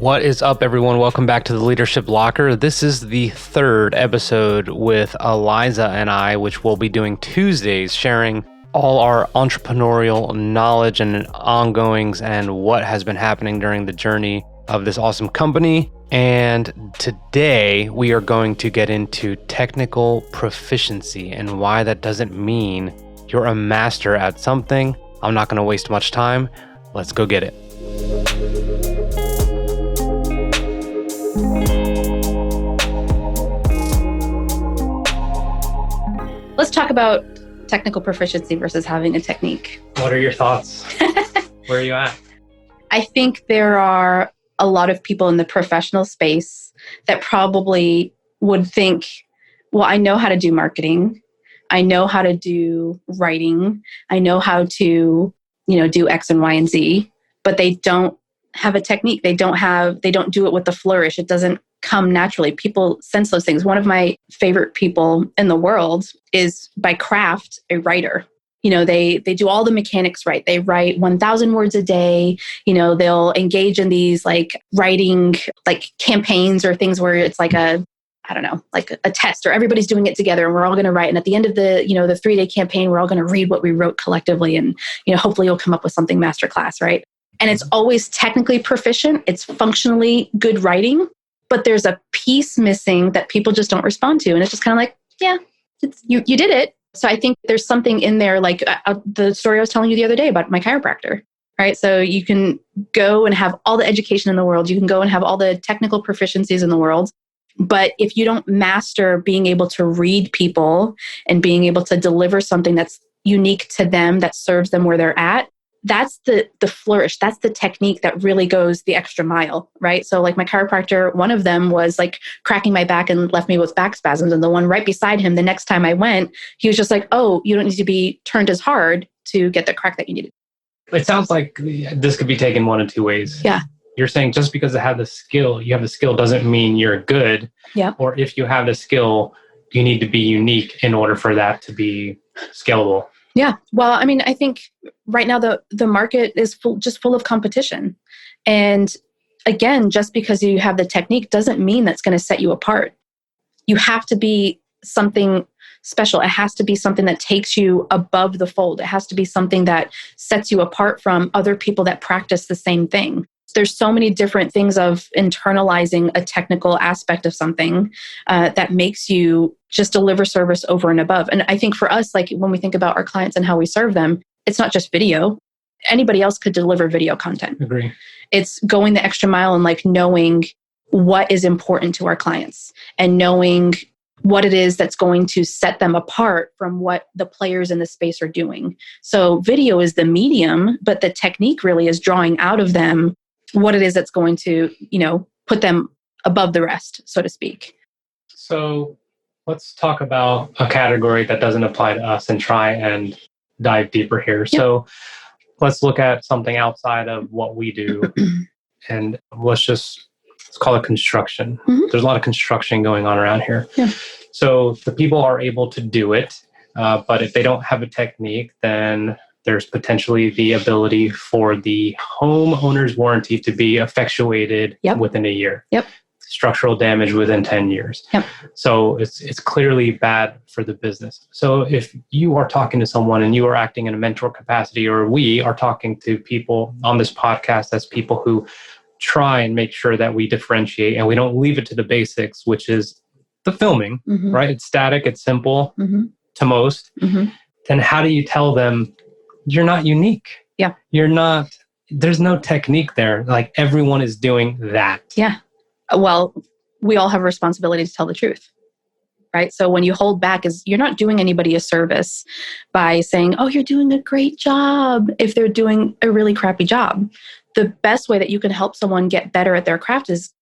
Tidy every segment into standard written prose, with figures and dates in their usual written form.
What is up, everyone? Welcome back to the Leadership Locker. This is the third episode with Eliza and I, which we'll be doing Tuesdays, sharing all our entrepreneurial knowledge and ongoings and what has been happening during the journey of this awesome company. And today we are going to get into technical proficiency and why that doesn't mean you're a master at something. I'm not going to waste much time. Let's go get it. Let's talk about technical proficiency versus having a technique. What are your thoughts? Where are you at? I think there are a lot of people in the professional space that probably would think, well, I know how to do marketing. I know how to do writing. I know how to, do X and Y and Z, but they don't have a technique. They don't do it with the flourish. It doesn't come naturally. People sense those things. One of my favorite people in the world is by craft a writer. They do all the mechanics right. They write 1,000 words a day. They'll engage in these writing campaigns or things where it's like a test, or everybody's doing it together and we're all going to write. And at the end of the 3-day campaign, we're all going to read what we wrote collectively. And, hopefully you'll come up with something masterclass, right? And it's always technically proficient. It's functionally good writing, but there's a piece missing that people just don't respond to. And it's just kind of like, yeah, you did it. So I think there's something in there, like the story I was telling you the other day about my chiropractor, right? So you can go and have all the education in the world. You can go and have all the technical proficiencies in the world. But if you don't master being able to read people and being able to deliver something that's unique to them, that serves them where they're at, that's the flourish. That's the technique that really goes the extra mile, right? So like my chiropractor, one of them was like cracking my back and left me with back spasms. And the one right beside him, the next time I went, he was just like, oh, you don't need to be turned as hard to get the crack that you needed. It sounds like this could be taken one of two ways. Yeah. You're saying just because you have the skill doesn't mean you're good. Yeah. Or if you have the skill, you need to be unique in order for that to be scalable. Yeah. Well, I think right now the market is full of competition. And again, just because you have the technique doesn't mean that's going to set you apart. You have to be something special. It has to be something that takes you above the fold. It has to be something that sets you apart from other people that practice the same thing. There's so many different things of internalizing a technical aspect of something that makes you just deliver service over and above. And I think for us, like when we think about our clients and how we serve them, it's not just video. Anybody else could deliver video content. Agree. It's going the extra mile and knowing what is important to our clients and knowing what it is that's going to set them apart from what the players in the space are doing. So video is the medium, but the technique really is drawing out of them what it is that's going to, put them above the rest, so to speak. So let's talk about a category that doesn't apply to us and try and dive deeper here. Yep. So let's look at something outside of what we do and let's call it construction. Mm-hmm. There's a lot of construction going on around here. Yeah. So the people are able to do it, but if they don't have a technique, then there's potentially the ability for the homeowner's warranty to be effectuated within a year. Yep. Structural damage within 10 years. Yep. So it's clearly bad for the business. So if you are talking to someone and you are acting in a mentor capacity, or we are talking to people on this podcast as people who try and make sure that we differentiate and we don't leave it to the basics, which is the filming, mm-hmm. right? It's static, it's simple mm-hmm. to most. Mm-hmm. Then how do you tell them, you're not unique. Yeah. There's no technique there. Like everyone is doing that. Yeah. Well, we all have a responsibility to tell the truth, right? So when you hold back, you're not doing anybody a service by saying, oh, you're doing a great job if they're doing a really crappy job. The best way that you can help someone get better at their craft is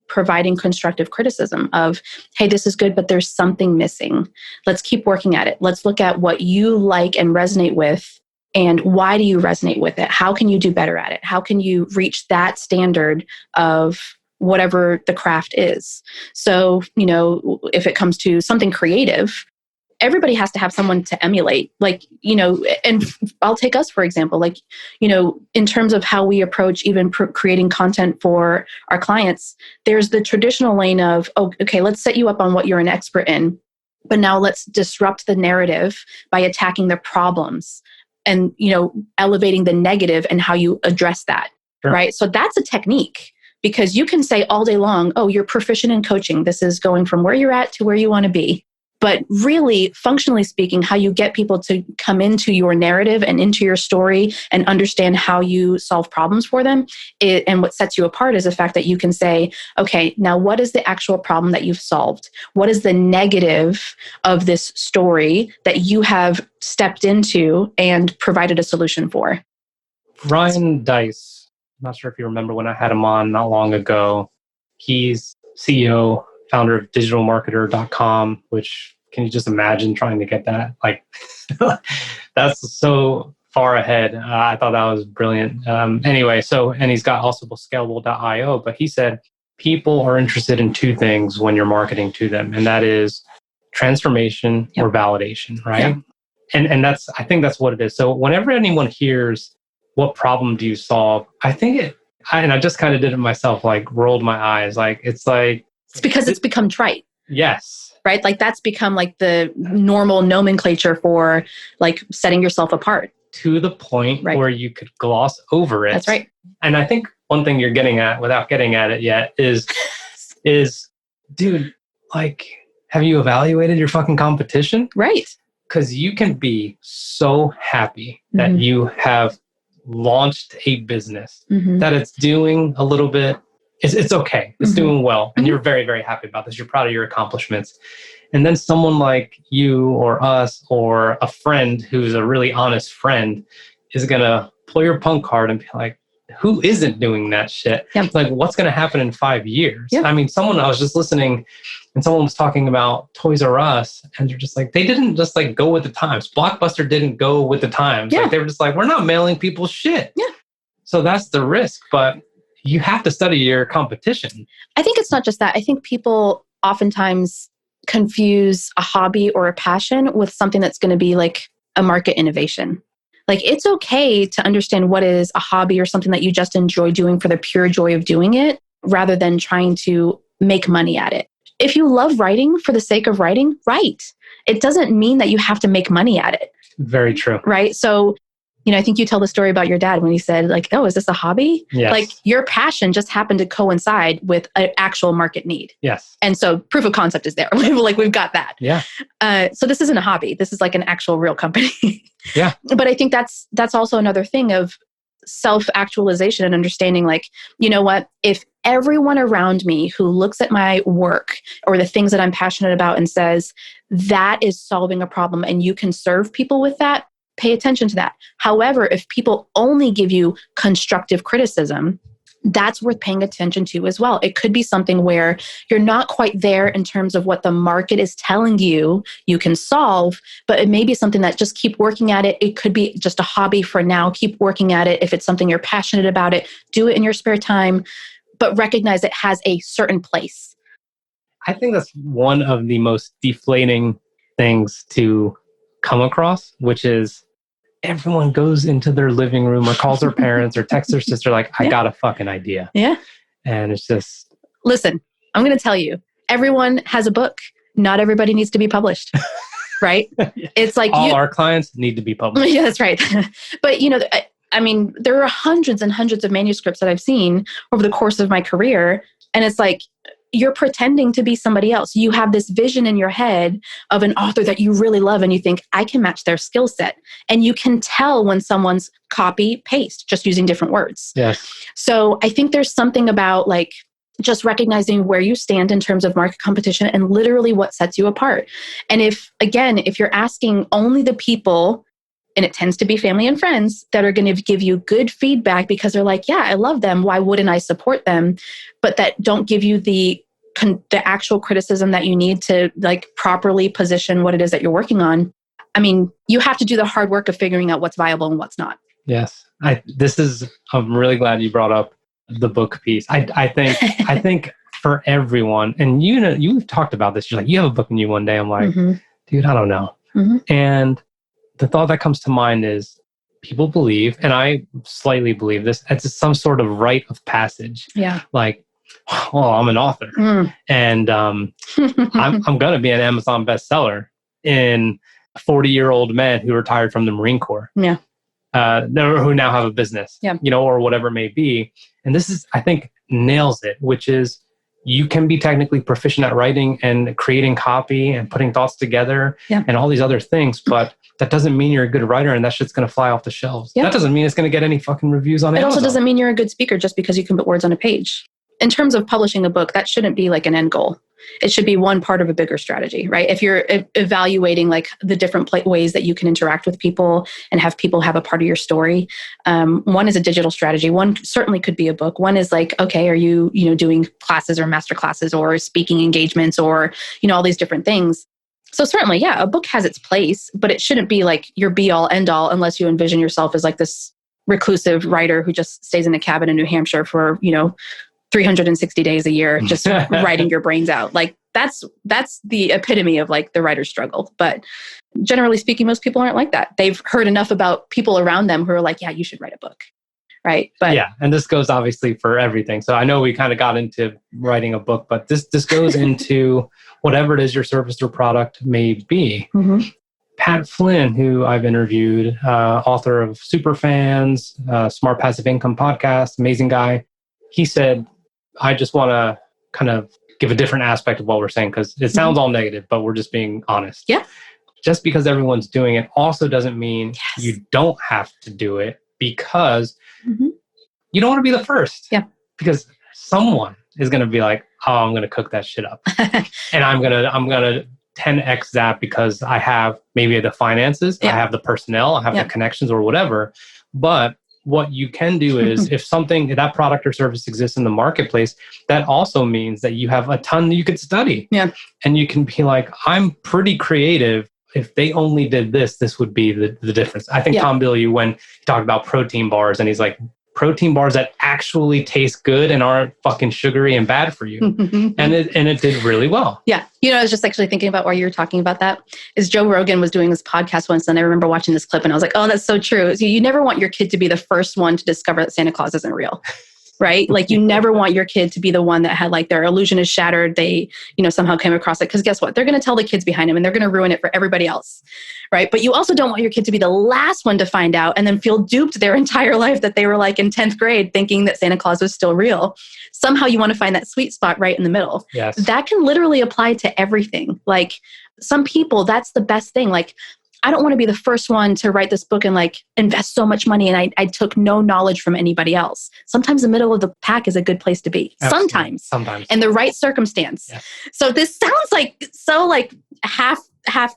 providing constructive criticism of, hey, this is good, but there's something missing. Let's keep working at it. Let's look at what you like and resonate with. And why do you resonate with it? How can you do better at it? How can you reach that standard of whatever the craft is? So, if it comes to something creative, everybody has to have someone to emulate. Like, and I'll take us, for example, like, in terms of how we approach even creating content for our clients, there's the traditional lane of, oh, okay, let's set you up on what you're an expert in. But now let's disrupt the narrative by attacking the problems and, elevating the negative and how you address that. Sure. Right. So that's a technique, because you can say all day long, oh, you're proficient in coaching. This is going from where you're at to where you want to be. But really, functionally speaking, how you get people to come into your narrative and into your story and understand how you solve problems for them. And what sets you apart is the fact that you can say, okay, now what is the actual problem that you've solved? What is the negative of this story that you have stepped into and provided a solution for? Ryan Dice, I'm not sure if you remember when I had him on not long ago. He's CEO, founder of digitalmarketer.com, which, can you just imagine trying to get that? Like, that's so far ahead. I thought that was brilliant. Anyway, and he's got also scalable.io, but he said people are interested in two things when you're marketing to them, and that is transformation or validation, right? And I think that's what it is. So whenever anyone hears, what problem do you solve? I think and I just kind of did it myself, like rolled my eyes. Like, it's because it's become trite. Yes. Right? Like, that's become like the normal nomenclature for like setting yourself apart. To the point where you could gloss over it. That's right. And I think one thing you're getting at, without getting at it yet, is, dude, like, have you evaluated your fucking competition? Right. Because you can be so happy that you have launched a business, that it's doing a little bit, it's okay, it's doing well, and you're very, very happy about this. You're proud of your accomplishments. And then someone like you or us or a friend who's a really honest friend is going to pull your punk card and be like, who isn't doing that shit? Yep. Like, what's going to happen in 5 years? Yep. I mean, I was just listening and someone was talking about Toys R Us, and they're just like, they didn't just like go with the times. Blockbuster didn't go with the times. Yeah. Like, they were just like, we're not mailing people shit. Yeah. So that's the risk, but you have to study your competition. I think it's not just that. I think people oftentimes confuse a hobby or a passion with something that's going to be like a market innovation. Like, it's okay to understand what is a hobby or something that you just enjoy doing for the pure joy of doing it, rather than trying to make money at it. If you love writing for the sake of writing, write. It doesn't mean that you have to make money at it. Very true. Right? So, I think you tell the story about your dad when he said, like, oh, is this a hobby? Yes. Like, your passion just happened to coincide with an actual market need. Yes. And so proof of concept is there. Like, we've got that. Yeah. So this isn't a hobby. This is like an actual real company. Yeah. But I think that's also another thing of self-actualization and understanding, like, you know what? If everyone around me who looks at my work or the things that I'm passionate about and says, that is solving a problem and you can serve people with that, pay attention to that. However, if people only give you constructive criticism, that's worth paying attention to as well. It could be something where you're not quite there in terms of what the market is telling you can solve, but it may be something that just keep working at it. It could be just a hobby for now. Keep working at it. If it's something you're passionate about it, do it in your spare time, but recognize it has a certain place. I think that's one of the most deflating things to come across, which is everyone goes into their living room or calls their parents or texts their sister like, I got a fucking idea. Yeah. And it's just... Listen, I'm going to tell you, everyone has a book. Not everybody needs to be published. Right? It's like... All our clients need to be published. Yeah, that's right. But, I mean, there are hundreds and hundreds of manuscripts that I've seen over the course of my career. And it's like, you're pretending to be somebody else. You have this vision in your head of an author that you really love and you think, I can match their skill set. And you can tell when someone's copy paste, just using different words. Yes. So I think there's something about like just recognizing where you stand in terms of market competition and literally what sets you apart. And if you're asking only the people, and it tends to be family and friends, that are going to give you good feedback because they're like, yeah, I love them. Why wouldn't I support them? But that don't give you the actual criticism that you need to like properly position what it is that you're working on. I mean, you have to do the hard work of figuring out what's viable and what's not. Yes. I'm really glad you brought up the book piece. I think for everyone, and you've talked about this, you're like, you have a book in you one day. I'm like, dude, I don't know. And the thought that comes to mind is people believe, and I slightly believe this, it's some sort of rite of passage. Yeah. Like, well, I'm an author and I'm going to be an Amazon bestseller in 40-year-old men who retired from the Marine Corps. Yeah. Who now have a business, or whatever it may be. And this is, I think, nails it, which is you can be technically proficient at writing and creating copy and putting thoughts together and all these other things, but that doesn't mean you're a good writer and that shit's going to fly off the shelves. That doesn't mean it's going to get any fucking reviews on Amazon. It also doesn't mean you're a good speaker just because you can put words on a page. In terms of publishing a book, that shouldn't be like an end goal. It should be one part of a bigger strategy, right? If you're evaluating like the different ways that you can interact with people and have people have a part of your story, one is a digital strategy. One certainly could be a book. One is like, okay, are you doing classes or master classes or speaking engagements or, all these different things. So certainly, a book has its place, but it shouldn't be like your be all end all unless you envision yourself as like this reclusive writer who just stays in a cabin in New Hampshire for, 360 days a year, just writing your brains out. Like that's the epitome of like the writer's struggle. But generally speaking, most people aren't like that. They've heard enough about people around them who are like, yeah, you should write a book. Right. But and this goes obviously for everything. So I know we kind of got into writing a book, but this goes into whatever it is your service or product may be. Pat Flynn, who I've interviewed, author of Superfans, Smart Passive Income podcast, amazing guy. He said, I just want to kind of give a different aspect of what we're saying because it sounds all negative, but we're just being honest. Yeah. Just because everyone's doing it also doesn't mean you don't have to do it because you don't want to be the first. Yeah. Because someone is going to be like, oh, I'm going to cook that shit up. And I'm going to 10x that because I have maybe the finances, I have the personnel, I have the connections or whatever. But what you can do is if that product or service exists in the marketplace, that also means that you have a ton you could study. Yeah. And you can be like, I'm pretty creative. If they only did this would be the difference. I think Tom Bilyeu, when he talked about protein bars and he's like, protein bars that actually taste good and aren't fucking sugary and bad for you. and it did really well. Yeah. I was just actually thinking about why you were talking about that is Joe Rogan was doing this podcast once and I remember watching this clip and I was like, oh, that's so true. So you never want your kid to be the first one to discover that Santa Claus isn't real. Right? Like you never want your kid to be the one that had like their illusion is shattered. They, somehow came across it. Because guess what? They're going to tell the kids behind them and they're going to ruin it for everybody else. Right? But you also don't want your kid to be the last one to find out and then feel duped their entire life that they were like in 10th grade thinking that Santa Claus was still real. Somehow you want to find that sweet spot right in the middle. Yes. That can literally apply to everything. Like some people, that's the best thing. Like I don't want to be the first one to write this book and like invest so much money and I took no knowledge from anybody else. Sometimes the middle of the pack is a good place to be. Absolutely. Sometimes. In the right circumstance. Yeah. So this sounds like half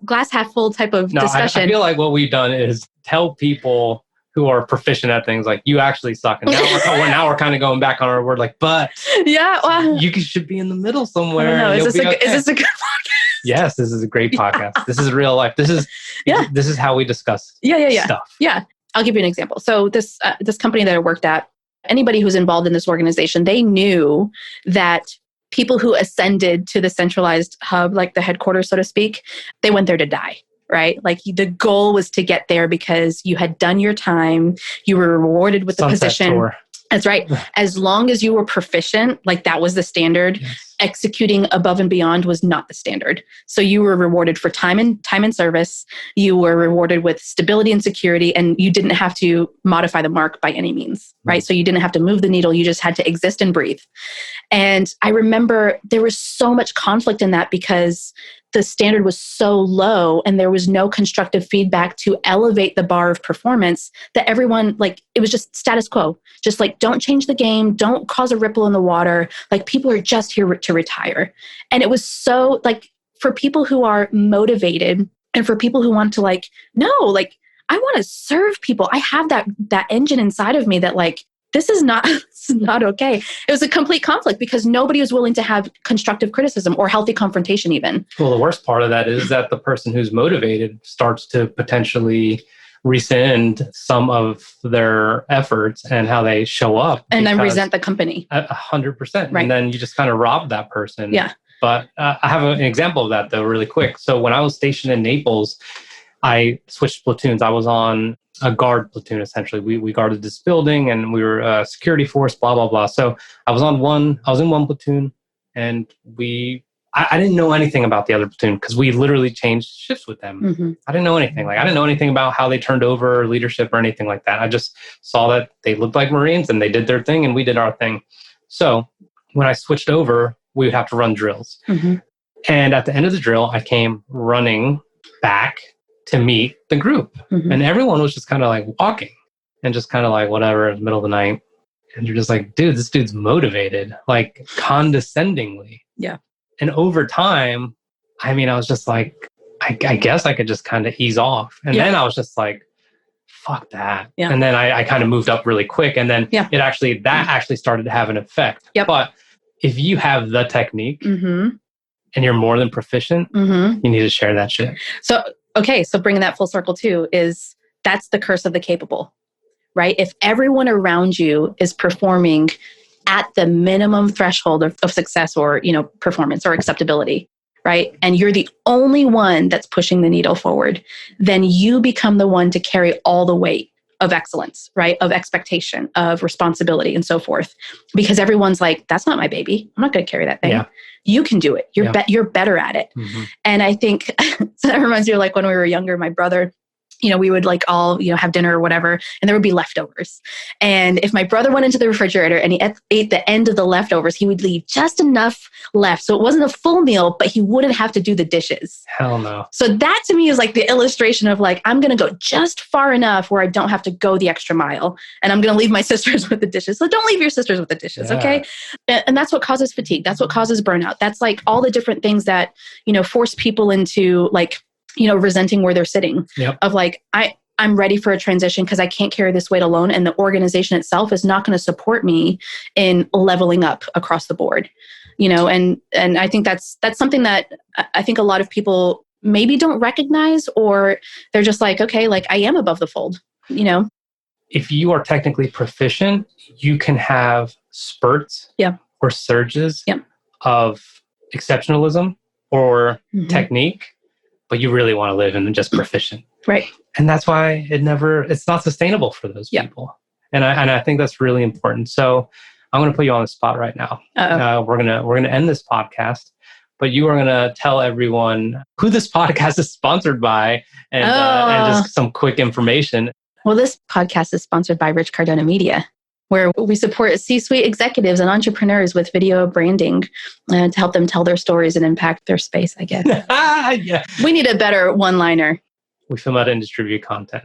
glass half full type of discussion. I feel like what we've done is tell people who are proficient at things like you actually suck. And now we're kind of going back on our word like, but you should be in the middle somewhere. I don't know. Is this a good podcast? Yes, this is a great podcast. This is real life. This is how we discuss stuff. Yeah. I'll give you an example. So this company that I worked at, anybody who's involved in this organization, they knew that people who ascended to the centralized hub, like the headquarters, so to speak, they went there to die. Right? Like the goal was to get there because you had done your time. You were rewarded with the position. Tour. That's right. As long as you were proficient, like that was the standard. Yes. Executing above and beyond was not the standard. So you were rewarded for time and service. You were rewarded with stability and security, and you didn't have to modify the mark by any means, right? So you didn't have to move the needle. You just had to exist and breathe. And I remember there was so much conflict in that because the standard was so low and there was no constructive feedback to elevate the bar of performance that everyone, like, it was just status quo. Just like, don't change the game. Don't cause a ripple in the water. Like, people are just here to retire. And it was so, like, for people who are motivated and for people who want to, like, no, like, I want to serve people. I have that engine inside of me that, like, this is not okay. It was a complete conflict because nobody was willing to have constructive criticism or healthy confrontation even. Well, the worst part of that is that the person who's motivated starts to potentially rescind some of their efforts and how they show up. And then resent the company. 100%. Right. And then you just kind of rob that person. Yeah. But I have an example of that, though, really quick. So when I was stationed in Naples, I switched platoons. I was on a guard platoon, essentially. We guarded this building and we were a security force, blah, blah, blah. So I was in one platoon, and I didn't know anything about the other platoon because we literally changed shifts with them. Mm-hmm. I didn't know anything. I didn't know anything about how they turned over leadership or anything like that. I just saw that they looked like Marines and they did their thing and we did our thing. So when I switched over, we would have to run drills. Mm-hmm. And at the end of the drill, I came running back to meet the group. Mm-hmm. And everyone was just kind of like walking and just kind of like whatever in the middle of the night. And you're just like, dude, this dude's motivated, like condescendingly. Yeah. And over time, I was just like, I guess I could just kind of ease off. And then I was just like, fuck that. Yeah. And then I kind of moved up really quick. And then that actually started to have an effect. Yep. But if you have the technique mm-hmm. and you're more than proficient, mm-hmm. you need to share that shit. So bringing that full circle too is that's the curse of the capable, right? If everyone around you is performing at the minimum threshold of success or, performance or acceptability, right? And you're the only one that's pushing the needle forward, then you become the one to carry all the weight of excellence, right? Of expectation, of responsibility and so forth. Because everyone's like, that's not my baby. I'm not going to carry that thing. Yeah. You can do it. You're better at it. Mm-hmm. And I think so that reminds me of like when we were younger, my brother, we would like all, have dinner or whatever, and there would be leftovers. And if my brother went into the refrigerator and he ate the end of the leftovers, he would leave just enough left. So it wasn't a full meal, but he wouldn't have to do the dishes. Hell no. So that to me is like the illustration of like, I'm going to go just far enough where I don't have to go the extra mile. And I'm going to leave my sisters with the dishes. So don't leave your sisters with the dishes. Yeah. Okay. And that's what causes fatigue. That's what causes burnout. That's like all the different things that, force people into like, resenting where they're sitting. Yep. Of like, I'm ready for a transition because I can't carry this weight alone. And the organization itself is not going to support me in leveling up across the board, and I think that's something that I think a lot of people maybe don't recognize, or they're just like, okay, like I am above the fold, If you are technically proficient, you can have spurts or surges of exceptionalism or mm-hmm. technique, but you really want to live in just proficient. Right. And that's why it's not sustainable for those people. And I think that's really important. So I'm going to put you on the spot right now. We're going to end this podcast, but you are going to tell everyone who this podcast is sponsored by and just some quick information. Well, this podcast is sponsored by Rich Cardona Media, where we support C-suite executives and entrepreneurs with video branding to help them tell their stories and impact their space, I guess. Yeah. We need a better one-liner. We film out and distribute content,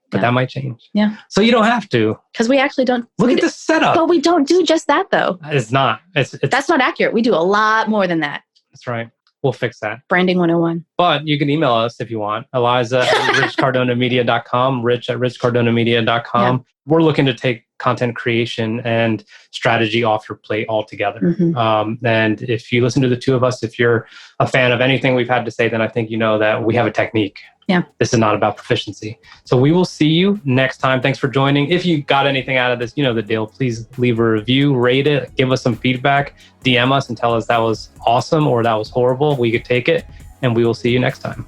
but that might change. Yeah. So you don't have to. Because we actually don't. Look at the setup. But we don't do just that, though. It's not. That's not accurate. We do a lot more than that. That's right. We'll fix that. Branding 101. But you can email us if you want. Eliza at richcardonamedia.com, Rich at richcardonamedia.com. Yeah. We're looking to take content creation and strategy off your plate altogether. Mm-hmm. And if you listen to the two of us, if you're a fan of anything we've had to say, then I think you know that we have a technique. Yeah. This is not about proficiency. So we will see you next time. Thanks for joining. If you got anything out of this, you know the deal. Please leave a review, rate it, give us some feedback, DM us and tell us that was awesome or that was horrible. We could take it, and we will see you next time.